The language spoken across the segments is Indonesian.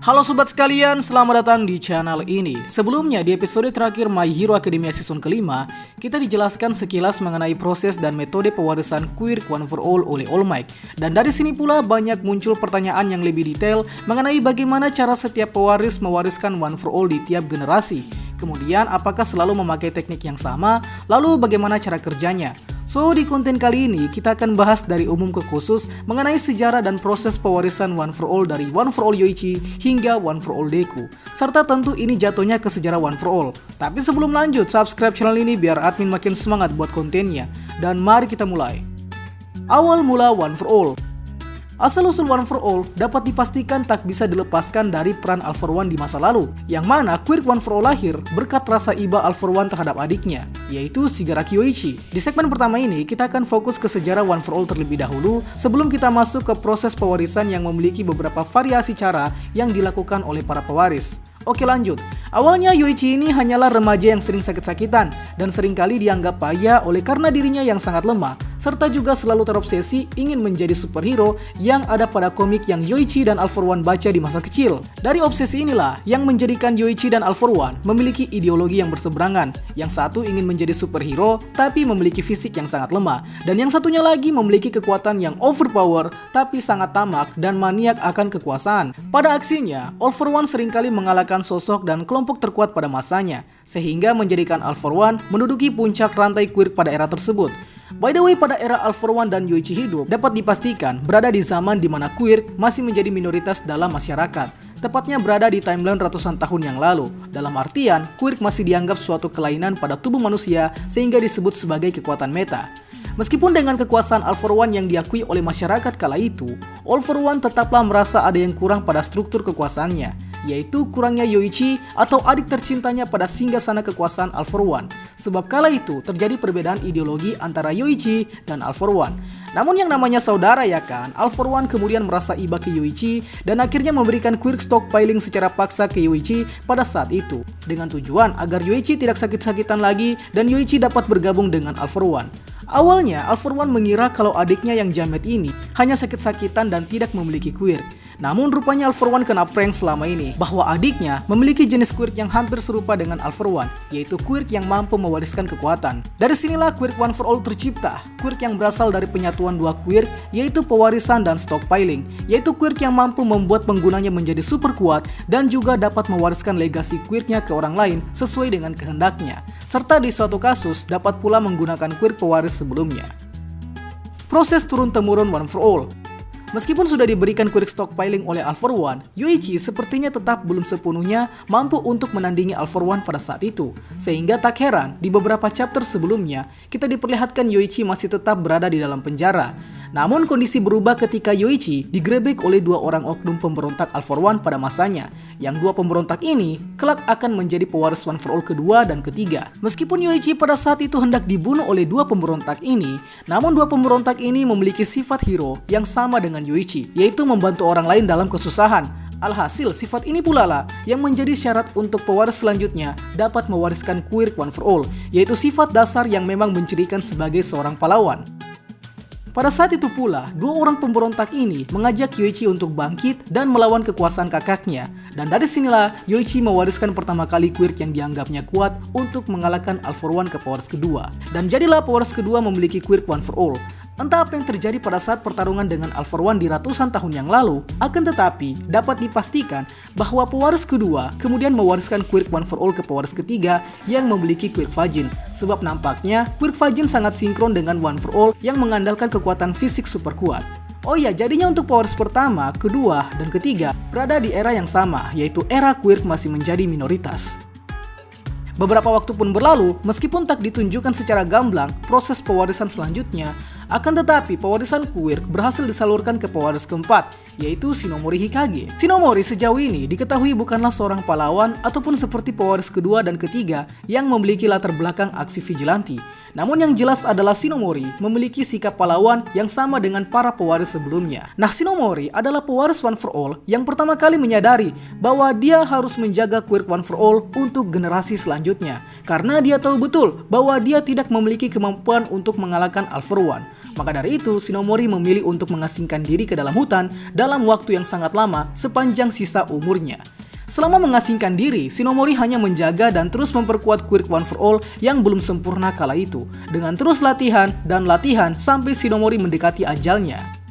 Halo sobat sekalian, selamat datang di channel ini. Sebelumnya di episode terakhir My Hero Academia season kelima, kita dijelaskan sekilas mengenai proses dan metode pewarisan Quirk One for All oleh All Might. Dan dari sini pula banyak muncul pertanyaan yang lebih detail mengenai bagaimana cara setiap pewaris mewariskan One for All di tiap generasi. Kemudian apakah selalu memakai teknik yang sama, lalu bagaimana cara kerjanya. So, di konten kali ini kita akan bahas dari umum ke khusus mengenai sejarah dan proses pewarisan One for All dari One for All Yoichi hingga One for All Deku. Serta tentu ini jatuhnya ke sejarah One for All. Tapi sebelum lanjut, subscribe channel ini biar admin makin semangat buat kontennya. Dan mari kita mulai. Awal mula One for All. Asal-usul One for All dapat dipastikan tak bisa dilepaskan dari peran All for One di masa lalu, yang mana Quirk One for All lahir berkat rasa iba All for One terhadap adiknya, yaitu Shigaraki Yoichi. Di segmen pertama ini, kita akan fokus ke sejarah One for All terlebih dahulu, sebelum kita masuk ke proses pewarisan yang memiliki beberapa variasi cara yang dilakukan oleh para pewaris. Oke lanjut. Awalnya Yoichi ini hanyalah remaja yang sering sakit-sakitan dan seringkali dianggap payah oleh karena dirinya yang sangat lemah, serta juga selalu terobsesi ingin menjadi superhero yang ada pada komik yang Yoichi dan All for One baca di masa kecil. Dari obsesi inilah yang menjadikan Yoichi dan All for One memiliki ideologi yang berseberangan. Yang satu ingin menjadi superhero tapi memiliki fisik yang sangat lemah, dan yang satunya lagi memiliki kekuatan yang overpower tapi sangat tamak dan maniak akan kekuasaan. Pada aksinya, All for One seringkali mengalahkan sosok dan kelompok terkuat pada masanya, sehingga menjadikan All for One menduduki puncak rantai Quirk pada era tersebut. By the way, pada era All for One dan Yoichi hidup, dapat dipastikan berada di zaman di mana Quirk masih menjadi minoritas dalam masyarakat. Tepatnya berada di timeline ratusan tahun yang lalu. Dalam artian, Quirk masih dianggap suatu kelainan pada tubuh manusia sehingga disebut sebagai kekuatan meta. Meskipun dengan kekuasaan All for One yang diakui oleh masyarakat kala itu, All for One tetaplah merasa ada yang kurang pada struktur kekuasaannya, yaitu kurangnya Yoichi atau adik tercintanya pada singgasana kekuasaan All for One. Sebab kala itu terjadi perbedaan ideologi antara Yoichi dan All for One. Namun yang namanya saudara ya kan, All for One kemudian merasa iba ke Yoichi dan akhirnya memberikan Quirk stockpiling secara paksa ke Yoichi pada saat itu, dengan tujuan agar Yoichi tidak sakit-sakitan lagi dan Yoichi dapat bergabung dengan All for One. Awalnya All for One mengira kalau adiknya yang jamet ini hanya sakit-sakitan dan tidak memiliki Quirk. Namun rupanya All for One kena prank selama ini, bahwa adiknya memiliki jenis Quirk yang hampir serupa dengan All for One, yaitu Quirk yang mampu mewariskan kekuatan. Dari sinilah Quirk One for All tercipta, Quirk yang berasal dari penyatuan dua Quirk, yaitu pewarisan dan stockpiling, yaitu Quirk yang mampu membuat penggunanya menjadi super kuat dan juga dapat mewariskan legasi Quirknya ke orang lain sesuai dengan kehendaknya, serta di suatu kasus dapat pula menggunakan Quirk pewaris sebelumnya. Proses turun-temurun One for All. Meskipun sudah diberikan Quirk stockpiling oleh All for One, Yoichi sepertinya tetap belum sepenuhnya mampu untuk menandingi All for One pada saat itu. Sehingga tak heran, di beberapa chapter sebelumnya, kita diperlihatkan Yoichi masih tetap berada di dalam penjara. Namun kondisi berubah ketika Yoichi digrebek oleh dua orang oknum pemberontak All for One pada masanya. Yang dua pemberontak ini kelak akan menjadi pewaris One for All kedua dan ketiga. Meskipun Yoichi pada saat itu hendak dibunuh oleh dua pemberontak ini, namun dua pemberontak ini memiliki sifat hero yang sama dengan Yoichi, yaitu membantu orang lain dalam kesusahan. Alhasil, sifat ini pula lah yang menjadi syarat untuk pewaris selanjutnya dapat mewariskan Quirk One for All, yaitu sifat dasar yang memang mencirikan sebagai seorang pahlawan. Pada saat itu pula, dua orang pemberontak ini mengajak Yoichi untuk bangkit dan melawan kekuasaan kakaknya. Dan dari sinilah Yoichi mewariskan pertama kali Quirk yang dianggapnya kuat untuk mengalahkan All for One ke pewaris kedua. Dan jadilah pewaris kedua memiliki Quirk One for All. Entah apa yang terjadi pada saat pertarungan dengan All for One di ratusan tahun yang lalu, akan tetapi dapat dipastikan bahwa pewaris kedua kemudian mewariskan Quirk One for All ke pewaris ketiga yang memiliki Quirk Fajin. Sebab nampaknya Quirk Fajin sangat sinkron dengan One for All yang mengandalkan kekuatan fisik super kuat. Oh ya, jadinya untuk pewaris pertama, kedua, dan ketiga berada di era yang sama, yaitu era Quirk masih menjadi minoritas. Beberapa waktu pun berlalu, meskipun tak ditunjukkan secara gamblang proses pewarisan selanjutnya, akan tetapi pewarisan Quirk berhasil disalurkan ke pewaris keempat, yaitu Shinomori Hikage. Shinomori sejauh ini diketahui bukanlah seorang pahlawan ataupun seperti pewaris kedua dan ketiga yang memiliki latar belakang aksi vigilanti. Namun yang jelas adalah Shinomori memiliki sikap pahlawan yang sama dengan para pewaris sebelumnya. Nah, Shinomori adalah pewaris One for All yang pertama kali menyadari bahwa dia harus menjaga Quirk One for All untuk generasi selanjutnya, karena dia tahu betul bahwa dia tidak memiliki kemampuan untuk mengalahkan All for One. Maka dari itu, Shinomori memilih untuk mengasingkan diri ke dalam hutan dalam waktu yang sangat lama sepanjang sisa umurnya. Selama mengasingkan diri, Shinomori hanya menjaga dan terus memperkuat Quirk One for All yang belum sempurna kala itu, dengan terus latihan dan latihan sampai Shinomori mendekati ajalnya.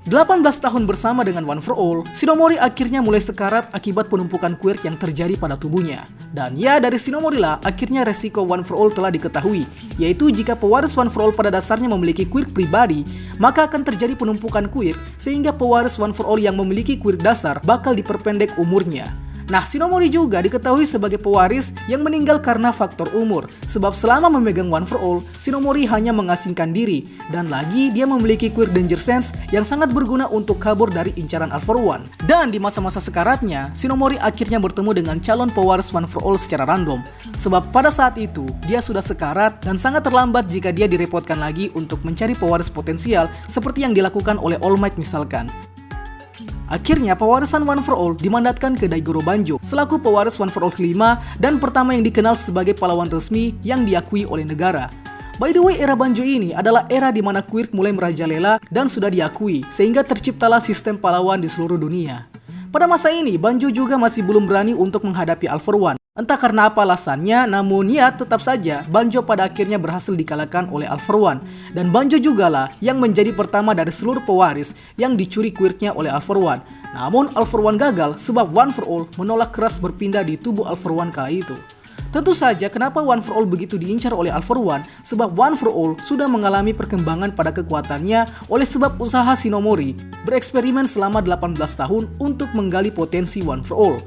18 tahun bersama dengan One for All, Shinomori akhirnya mulai sekarat akibat penumpukan Quirk yang terjadi pada tubuhnya. Dan ya, dari Shinomori lah akhirnya resiko One for All telah diketahui, yaitu jika pewaris One for All pada dasarnya memiliki Quirk pribadi, maka akan terjadi penumpukan Quirk sehingga pewaris One for All yang memiliki Quirk dasar bakal diperpendek umurnya. Nah, Shinomori juga diketahui sebagai pewaris yang meninggal karena faktor umur. Sebab selama memegang One for All, Shinomori hanya mengasingkan diri. Dan lagi, dia memiliki Quirk Danger Sense yang sangat berguna untuk kabur dari incaran All for One. Dan di masa-masa sekaratnya, Shinomori akhirnya bertemu dengan calon pewaris One for All secara random. Sebab pada saat itu, dia sudah sekarat dan sangat terlambat jika dia direpotkan lagi untuk mencari pewaris potensial seperti yang dilakukan oleh All Might misalkan. Akhirnya pewarisan One for All dimandatkan ke Daigoro Banjo selaku pewaris One for All kelima dan pertama yang dikenal sebagai pahlawan resmi yang diakui oleh negara. By the way, era Banjo ini adalah era di mana Quirk mulai merajalela dan sudah diakui, sehingga terciptalah sistem pahlawan di seluruh dunia. Pada masa ini, Banjo juga masih belum berani untuk menghadapi All for One. Entah karena apa alasannya, namun ya tetap saja Banjo pada akhirnya berhasil dikalahkan oleh All for One. Dan Banjo jugalah yang menjadi pertama dari seluruh pewaris yang dicuri Quirknya oleh All for One. Namun All for One gagal sebab One for All menolak keras berpindah di tubuh All for One kala itu. Tentu saja kenapa One for All begitu diincar oleh All for One, sebab One for All sudah mengalami perkembangan pada kekuatannya oleh sebab usaha Shinomori bereksperimen selama 18 tahun untuk menggali potensi One for All.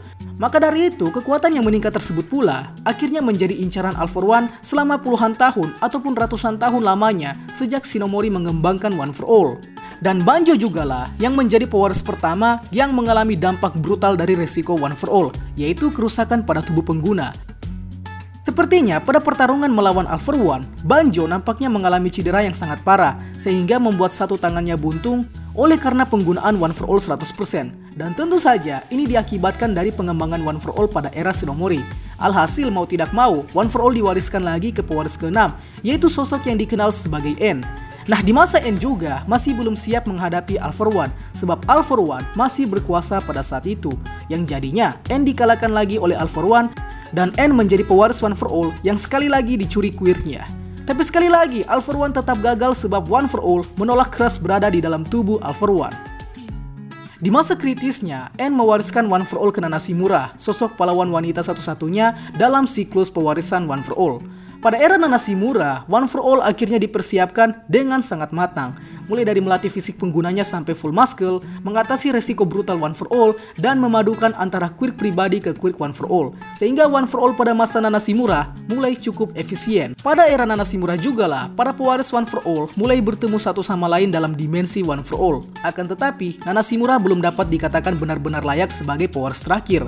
Maka dari itu, kekuatan yang meningkat tersebut pula akhirnya menjadi incaran All for One selama puluhan tahun ataupun ratusan tahun lamanya sejak Shinomori mengembangkan One for All. Dan Banjo jugalah yang menjadi pewaris pertama yang mengalami dampak brutal dari resiko One for All, yaitu kerusakan pada tubuh pengguna. Sepertinya pada pertarungan melawan All for One, Banjo nampaknya mengalami cedera yang sangat parah sehingga membuat satu tangannya buntung oleh karena penggunaan One for All 100%. Dan tentu saja ini diakibatkan dari pengembangan One for All pada era Shinomori. Alhasil mau tidak mau, One for All diwariskan lagi ke pewaris ke-6, yaitu sosok yang dikenal sebagai N. Nah, di masa N juga masih belum siap menghadapi All for One, sebab All for One masih berkuasa pada saat itu, yang jadinya N dikalahkan lagi oleh All for One, dan N menjadi pewaris One for All yang sekali lagi dicuri Quirknya. Tapi sekali lagi, All for One tetap gagal sebab One for All menolak keras berada di dalam tubuh All for One. Di masa kritisnya, N mewariskan One for All ke Nana Shimura, sosok pahlawan wanita satu-satunya dalam siklus pewarisan One for All. Pada era Nana Shimura, One for All akhirnya dipersiapkan dengan sangat matang. Mulai dari melatih fisik penggunanya sampai full muscle, mengatasi resiko brutal One for All, dan memadukan antara Quirk pribadi ke Quirk One for All. Sehingga One for All pada masa Nana Shimura mulai cukup efisien. Pada era Nana Shimura jugalah, para pewaris One for All mulai bertemu satu sama lain dalam dimensi One for All. Akan tetapi, Nana Shimura belum dapat dikatakan benar-benar layak sebagai pewaris terakhir.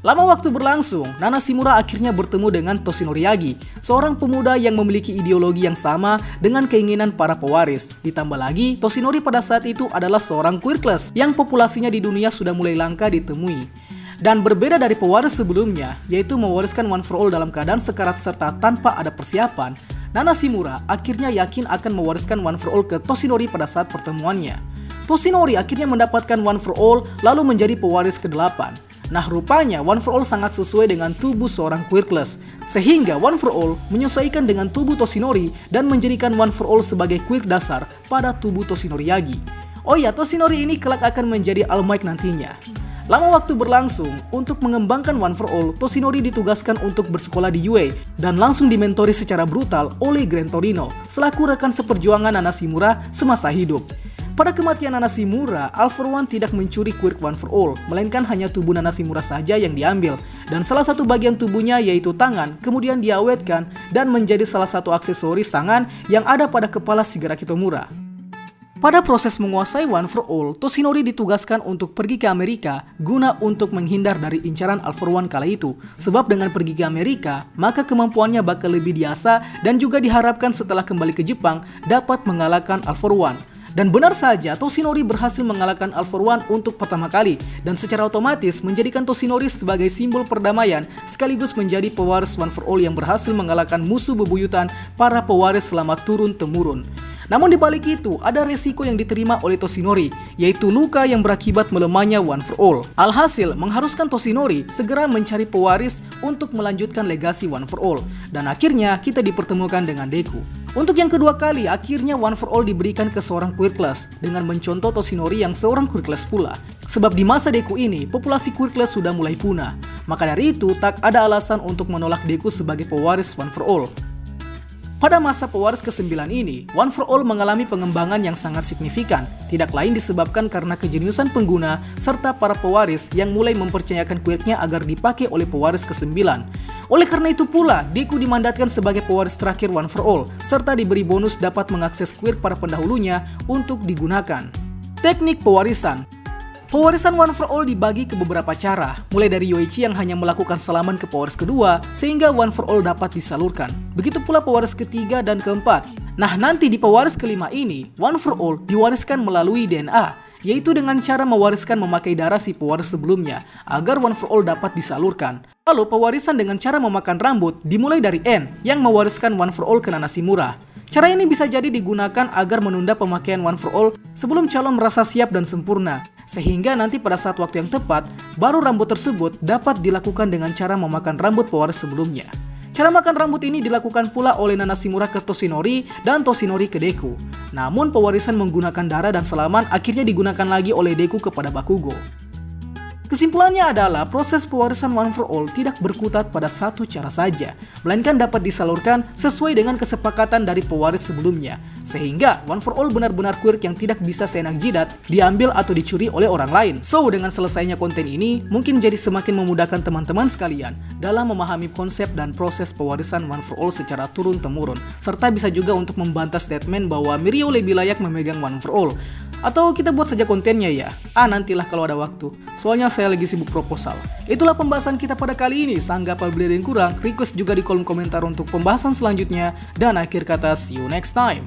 Lama waktu berlangsung, Nana Shimura akhirnya bertemu dengan Toshinori Yagi, seorang pemuda yang memiliki ideologi yang sama dengan keinginan para pewaris. Ditambah lagi, Toshinori pada saat itu adalah seorang Quirkless yang populasinya di dunia sudah mulai langka ditemui. Dan berbeda dari pewaris sebelumnya, yaitu mewariskan One for All dalam keadaan sekarat serta tanpa ada persiapan, Nana Shimura akhirnya yakin akan mewariskan One for All ke Toshinori pada saat pertemuannya. Toshinori akhirnya mendapatkan One for All lalu menjadi pewaris ke-8. Nah, rupanya One for All sangat sesuai dengan tubuh seorang Quirkless, sehingga One for All menyesuaikan dengan tubuh Toshinori dan menjadikan One for All sebagai Quirk dasar pada tubuh Toshinori Yagi. Oh ya, Toshinori ini kelak akan menjadi All Might nantinya. Lama waktu berlangsung, untuk mengembangkan One for All, Toshinori ditugaskan untuk bersekolah di UA dan langsung dimentori secara brutal oleh Gran Torino selaku rekan seperjuangan Nana Shimura semasa hidup. Pada kematian Nana Shimura, All for One tidak mencuri Quirk One for All, melainkan hanya tubuh Nana Shimura saja yang diambil, dan salah satu bagian tubuhnya yaitu tangan kemudian diawetkan dan menjadi salah satu aksesoris tangan yang ada pada kepala Shigaraki Tomura. Pada proses menguasai One for All, Toshinori ditugaskan untuk pergi ke Amerika guna untuk menghindar dari incaran All for One kala itu. Sebab dengan pergi ke Amerika, maka kemampuannya bakal lebih diasah dan juga diharapkan setelah kembali ke Jepang dapat mengalahkan All for One. Dan benar saja, Toshinori berhasil mengalahkan All for One untuk pertama kali dan secara otomatis menjadikan Toshinori sebagai simbol perdamaian sekaligus menjadi pewaris One for All yang berhasil mengalahkan musuh bebuyutan para pewaris selama turun-temurun. Namun di balik itu, ada resiko yang diterima oleh Toshinori, yaitu luka yang berakibat melemahnya One for All. Alhasil, mengharuskan Toshinori segera mencari pewaris untuk melanjutkan legasi One for All. Dan akhirnya, kita dipertemukan dengan Deku. Untuk yang kedua kali, akhirnya One for All diberikan ke seorang Quirkless dengan mencontoh Toshinori yang seorang Quirkless pula. Sebab di masa Deku ini, populasi Quirkless sudah mulai punah. Maka dari itu, tak ada alasan untuk menolak Deku sebagai pewaris One for All. Pada masa pewaris ke-9 ini, One for All mengalami pengembangan yang sangat signifikan, tidak lain disebabkan karena kejeniusan pengguna serta para pewaris yang mulai mempercayakan quirknya agar dipakai oleh pewaris ke-9. Oleh karena itu pula, Deku dimandatkan sebagai pewaris terakhir One for All, serta diberi bonus dapat mengakses quirk para pendahulunya untuk digunakan. Teknik pewarisan. Pewarisan One for All dibagi ke beberapa cara, mulai dari Yoichi yang hanya melakukan salaman ke pewaris kedua, sehingga One for All dapat disalurkan. Begitu pula pewaris ketiga dan keempat. Nah, nanti di pewaris kelima ini, One for All diwariskan melalui DNA, yaitu dengan cara mewariskan memakai darah si pewaris sebelumnya, agar One for All dapat disalurkan. Lalu pewarisan dengan cara memakan rambut dimulai dari N, yang mewariskan One for All ke Nana Shimura. Cara ini bisa jadi digunakan agar menunda pemakaian One for All sebelum calon merasa siap dan sempurna, sehingga nanti pada saat waktu yang tepat, baru rambut tersebut dapat dilakukan dengan cara memakan rambut pewaris sebelumnya. Cara makan rambut ini dilakukan pula oleh Nana Shimura ke Toshinori dan Toshinori ke Deku. Namun pewarisan menggunakan darah dan salaman akhirnya digunakan lagi oleh Deku kepada Bakugo. Kesimpulannya adalah proses pewarisan One for All tidak berkutat pada satu cara saja, melainkan dapat disalurkan sesuai dengan kesepakatan dari pewaris sebelumnya, sehingga One for All benar-benar quirk yang tidak bisa seenak jidat diambil atau dicuri oleh orang lain. So, dengan selesainya konten ini, mungkin jadi semakin memudahkan teman-teman sekalian dalam memahami konsep dan proses pewarisan One for All secara turun-temurun, serta bisa juga untuk membantah statement bahwa Mirio lebih layak memegang One for All. Atau kita buat saja kontennya ya? Nantilah kalau ada waktu. Soalnya saya lagi sibuk proposal. Itulah pembahasan kita pada kali ini. Sanggap apabila ada yang kurang, request juga di kolom komentar untuk pembahasan selanjutnya. Dan akhir kata, see you next time.